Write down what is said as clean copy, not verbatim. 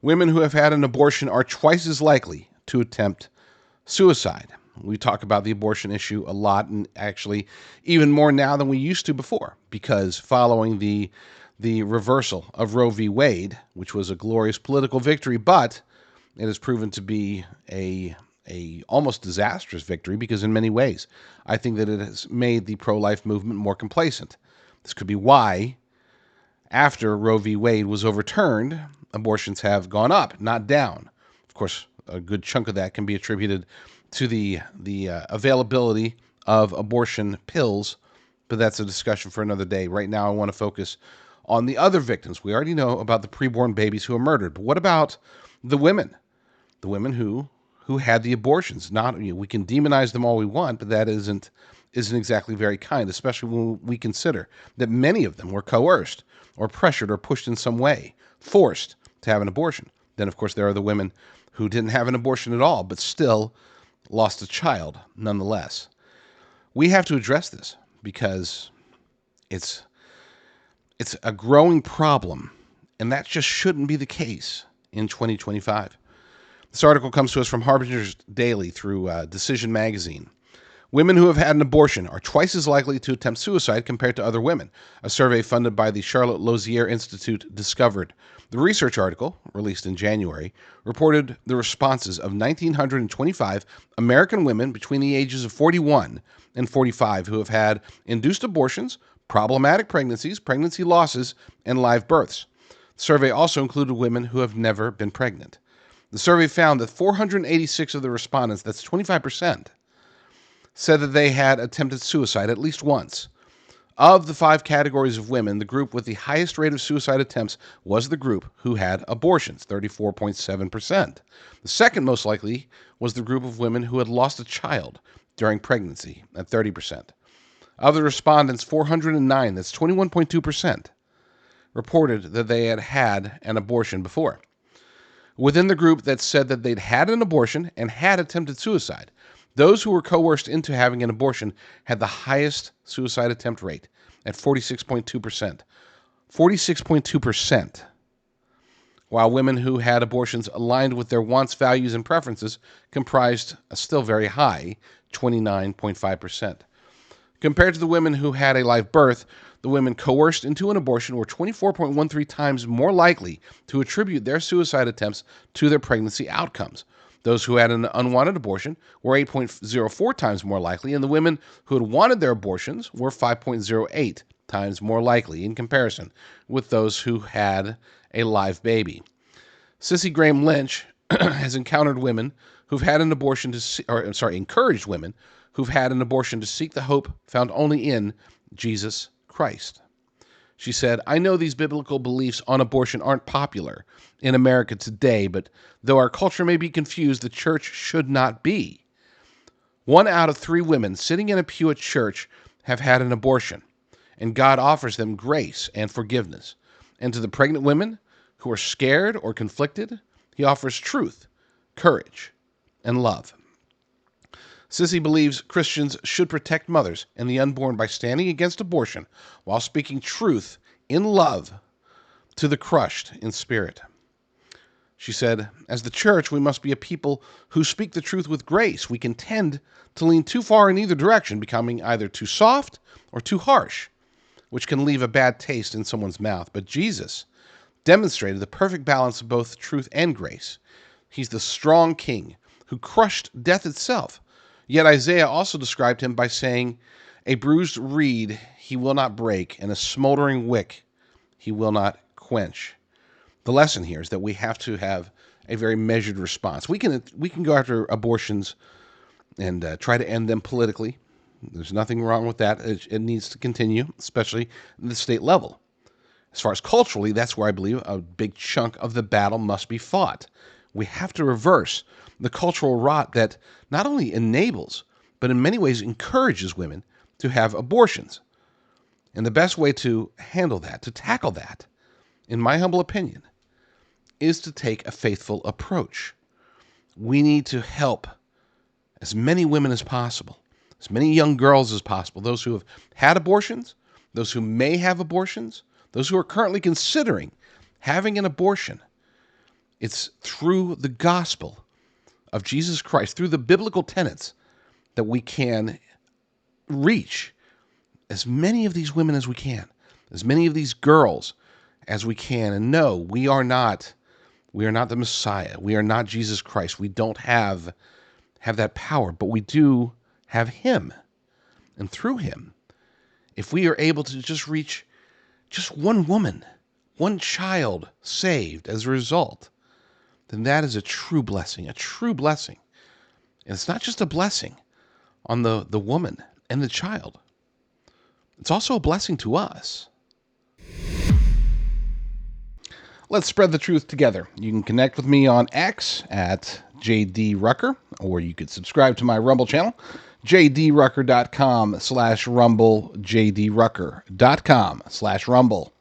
Women who have had an abortion are twice as likely to attempt suicide. We talk about the abortion issue a lot, and actually even more now than we used to before, because following the reversal of Roe v. Wade, which was a glorious political victory, but it has proven to be a almost disastrous victory, because in many ways I think that it has made the pro-life movement more complacent. This could be why, after Roe v. Wade was overturned, abortions have gone up, not down. Of course, a good chunk of that can be attributed to the availability of abortion pills, but that's a discussion for another day. Right now, I want to focus on the other victims. We already know about the preborn babies who are murdered, but what about the women? The women who had the abortions. Not, we can demonize them all we want, but that isn't exactly very kind, especially when we consider that many of them were coerced or pressured or pushed in some way, forced to have an abortion. Then, of course, there are the women who didn't have an abortion at all, but still lost a child nonetheless. We have to address this because it's a growing problem, and that just shouldn't be the case in 2025. This article comes to us from Harbinger's Daily through Decision Magazine. Women who have had an abortion are twice as likely to attempt suicide compared to other women, a survey funded by the Charlotte Lozier Institute discovered. The research article, released in January, reported the responses of 1,925 American women between the ages of 41 and 45 who have had induced abortions, problematic pregnancies, pregnancy losses, and live births. The survey also included women who have never been pregnant. The survey found that 486 of the respondents, that's 25%, said that they had attempted suicide at least once. Of the 5 categories of women, the group with the highest rate of suicide attempts was the group who had abortions, 34.7%. The second most likely was the group of women who had lost a child during pregnancy, at 30%. Of the respondents, 409, that's 21.2%, reported that they had had an abortion before. Within the group that said that they'd had an abortion and had attempted suicide, those who were coerced into having an abortion had the highest suicide attempt rate at 46.2%. 46.2%. While women who had abortions aligned with their wants, values, and preferences comprised a still very high 29.5%. Compared to the women who had a live birth, the women coerced into an abortion were 24.13 times more likely to attribute their suicide attempts to their pregnancy outcomes. Those who had an unwanted abortion were 8.04 times more likely, and the women who had wanted their abortions were 5.08 times more likely in comparison with those who had a live baby. Cissy Graham Lynch has encountered women who've had an abortion encouraged women who've had an abortion to seek the hope found only in Jesus Christ. She said, "I know these biblical beliefs on abortion aren't popular in America today, but though our culture may be confused, the church should not be. 1 out of 3 women sitting in a pew at church have had an abortion, and God offers them grace and forgiveness. And to the pregnant women who are scared or conflicted, he offers truth, courage, and love." Sissy believes Christians should protect mothers and the unborn by standing against abortion while speaking truth in love to the crushed in spirit. She said, "As the church, we must be a people who speak the truth with grace. We can tend to lean too far in either direction, becoming either too soft or too harsh, which can leave a bad taste in someone's mouth. But Jesus demonstrated the perfect balance of both truth and grace. He's the strong king who crushed death itself. Yet Isaiah also described him by saying, 'A bruised reed he will not break, and a smoldering wick he will not quench.'" The lesson here is that we have to have a very measured response. We can go after abortions and try to end them politically. There's nothing wrong with that. It needs to continue, especially at the state level. As far as culturally, that's where I believe a big chunk of the battle must be fought. We have to reverse the cultural rot that not only enables, but in many ways encourages women to have abortions. And the best way to handle that, to tackle that, in my humble opinion, is to take a faithful approach. We need to help as many women as possible, as many young girls as possible, those who have had abortions, those who may have abortions, those who are currently considering having an abortion, It's through the gospel of Jesus Christ, through the biblical tenets, that we can reach as many of these women as we can, as many of these girls as we can. And no, we are not the Messiah. We are not Jesus Christ. We don't have that power, but we do have him. And through him, if we are able to just reach just one woman, one child saved as a result, then that is a true blessing, a true blessing. And it's not just a blessing on the woman and the child. It's also a blessing to us. Let's spread the truth together. You can connect with me on X at JD Rucker, or you could subscribe to my Rumble channel, jdrucker.com/rumble, jdrucker.com/rumble.